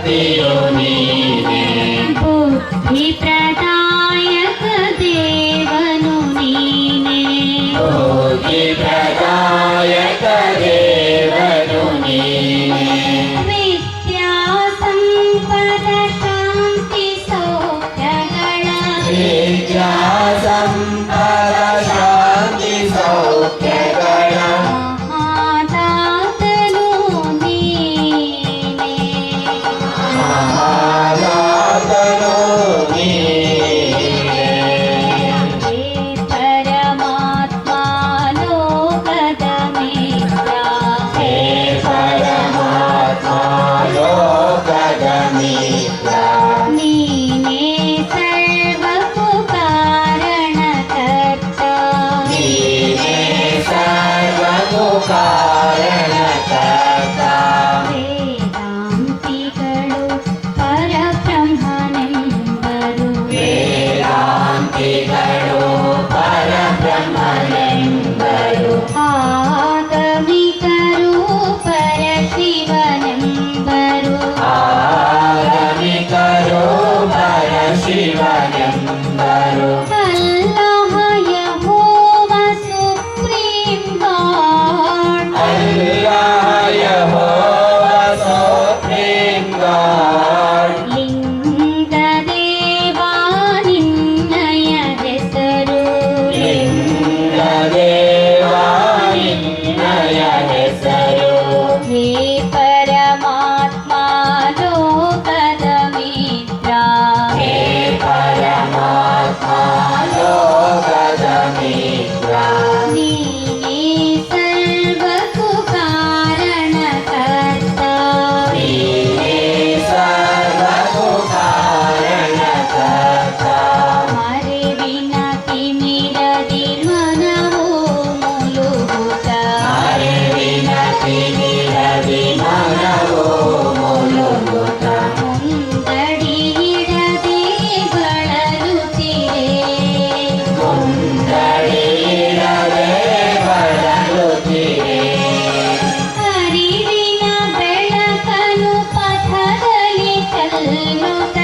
शक्तियो नीने बुद्धि प्रदायक देवनु नीने बुद्धि प्रदायक देवनु नीने विद्या संपद शांति सौख्यಗಳ विद्या संपद शांति सौख्यಗಳ महादातनु नीने महादातनु नीने हे परमात्मा लोकದ ಮಿತ್ರ हे परमात्मा लोकद मित्र ನೀನೇ ಸರ್ವಕ್ಕೂ ಕಾರಣಕರ್ತ नीने सर्वको कारणकर्ता ವೇದಾಂತಿಗಳು ಪರಬ್ರಹ್ಮನೆಂಬರು वेदान्तिगणो परब्रह्मनेंबरु ಆಗಮಿಕರು ಪರಶಿವನೆಂಬರು आगमिकरो परशिवनेंबरु ಅಲ್ಲಾಹ ಯೆಹೋವ ಸುಪ್ರೀಂ ಗಾಡ್ अल्लाह यहोवा सुप्रीम गॉड ಲಿಂಗ ದೇವಾ ನಿನ್ನಯ ಹೆಸರು लिंगदेवा निन्नय हेसरु ಹೇ ಪರಮಾತ್ಮ ಲೋಕದ ಮಿತ್ರ हे परमात्मा लोकद मित्र ನೀನೇ ಸರ್ವಕ್ಕೂ ಕಾರಣಕರ್ತ नीने सर्वको कारणकर्ता ಅರಿವಿನ ತಿಮಿರದಿ ಮನವು ಮುಲುಗುತ್ತ ಅರಿವಿನ ತಿಮಿರದಿ ಮನವು ಮುಲುಗುತ್ತ ಮುಂದಡಿ ಇಡದೆ ಬಳಲುತ್ತಿರೆ ಮುಂದಡಿಯಿಡದೆ ಬಳಲುತ್ತಿರೆ ಅರಿವಿನ ಬೆಳಕನು ಪಥದಲ್ಲಿ ಚೆಲ್ಲುತ್ತ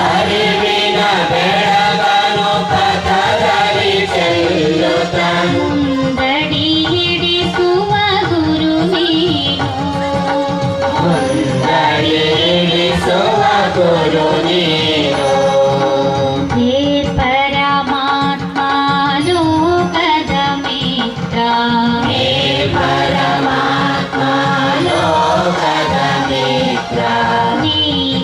ಅರಿವಿನ ಬೆಳಗನು ಪಥದಲ್ಲಿ ಚೆಲ್ಲುತ್ತ ಮುಂದಡಿ ಹಿಡಿಸುವ ಗುರು ನೀನು ಮುಂದಡಿಯಿಡಿಸುವ ಗುರು ನೀನು ಹೇ ಪರಮಾತ್ಮ ಲೋಕದ ಮಿತ್ರ ಹೇ ಪರಮಾತ್ಮ ಲೋಕದ ಮಿತ್ರ ನೀನೇ